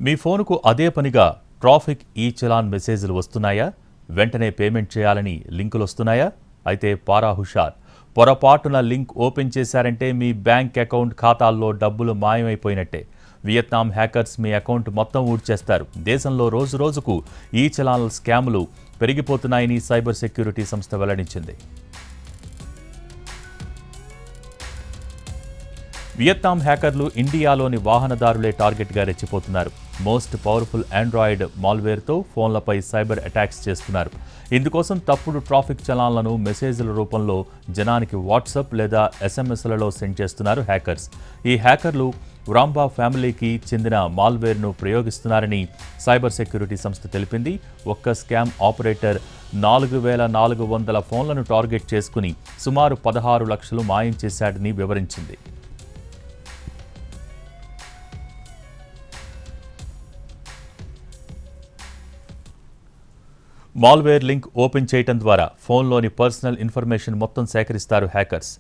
మీ ఫోనుకు అదే పనిగా ట్రాఫిక్ ఈ చలాన్ మెసేజ్లు వస్తున్నాయా? వెంటనే పేమెంట్ చేయాలని లింకులు వస్తున్నాయా? అయితే పారా హుషార్. పొరపాటున లింక్ ఓపెన్ చేశారంటే మీ బ్యాంక్ అకౌంట్ ఖాతాల్లో డబ్బులు మాయమైపోయినట్టే. వియత్నాం హ్యాకర్స్ మీ అకౌంట్ మొత్తం ఊడ్చేస్తారు. దేశంలో రోజురోజుకు ఈ చలాన్ స్కాములు పెరిగిపోతున్నాయని సైబర్ సెక్యూరిటీ సంస్థ వెల్లడించింది. వియత్నాం హ్యాకర్లు ఇండియాలోని వాహనదారులే టార్గెట్గా రెచ్చిపోతున్నారు. మోస్ట్ పవర్ఫుల్ ఆండ్రాయిడ్ మాల్వేర్తో ఫోన్లపై సైబర్ అటాక్స్ చేస్తున్నారు. ఇందుకోసం తప్పుడు ట్రాఫిక్ చలాన్లను మెసేజ్ల రూపంలో జనానికి వాట్సాప్ లేదా ఎస్ఎంఎస్లలో సెండ్ చేస్తున్నారు హ్యాకర్స్. ఈ హ్యాకర్లు వ్రాంబా ఫ్యామిలీకి చెందిన మాల్వేర్ను ప్రయోగిస్తున్నారని సైబర్ సెక్యూరిటీ సంస్థ తెలిపింది. ఒక్క స్కామ్ ఆపరేటర్ 4,400 ఫోన్లను టార్గెట్ చేసుకుని సుమారు 16 లక్షలు మాయం చేశాడని వివరించింది. మాల్వేర్ లింక్ ఓపెన్ చేయటం ద్వారా ఫోన్లోని పర్సనల్ ఇన్ఫర్మేషన్ మొత్తం సేకరిస్తారు హ్యాకర్స్.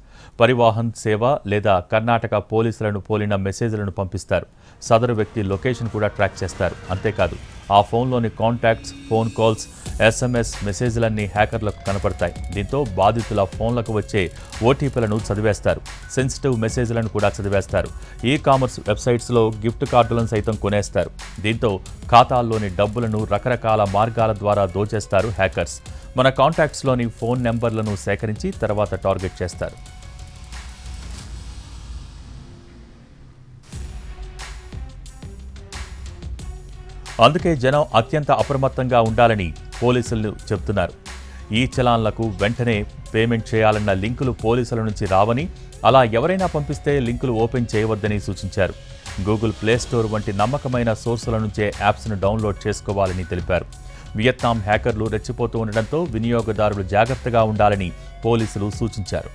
పరివాహన్ సేవ లేదా కర్ణాటక పోలీసులను పోలిన మెసేజ్లను పంపిస్తారు. సదరు వ్యక్తి లొకేషన్ కూడా ట్రాక్ చేస్తారు. అంతేకాదు ఆ ఫోన్లోని కాంటాక్ట్స్, ఫోన్ కాల్స్, ఎస్ఎంఎస్ మెసేజ్లన్నీ హ్యాకర్లకు కనపడతాయి. దీంతో బాధితుల ఫోన్లకు వచ్చే ఓటీపీలను చదివేస్తారు. సెన్సిటివ్ మెసేజ్లను కూడా చదివేస్తారు. ఈ కామర్స్ వెబ్సైట్స్లో గిఫ్ట్ కార్డులను సైతం కొనేస్తారు. దీంతో ఖాతాల్లోని డబ్బులను రకరకాల మార్గాల ద్వారా దోచేస్తారు హ్యాకర్స్. మన కాంటాక్ట్స్లోని ఫోన్ నెంబర్లను సేకరించి తర్వాత టార్గెట్ చేస్తారు. అందుకే జనం అత్యంత అప్రమత్తంగా ఉండాలని పోలీసులు చెబుతున్నారు. ఈ చలాన్లకు వెంటనే పేమెంట్ చేయాలన్న లింకులు పోలీసుల నుంచి రావని, అలా ఎవరైనా పంపిస్తే లింకులు ఓపెన్ చేయవద్దని సూచించారు. గూగుల్ ప్లే స్టోర్ వంటి నమ్మకమైన సోర్సుల నుంచే యాప్స్ను డౌన్లోడ్ చేసుకోవాలని తెలిపారు. వియత్నాం హ్యాకర్లు రెచ్చిపోతూ ఉండడంతో వినియోగదారులు జాగ్రత్తగా ఉండాలని పోలీసులు సూచించారు.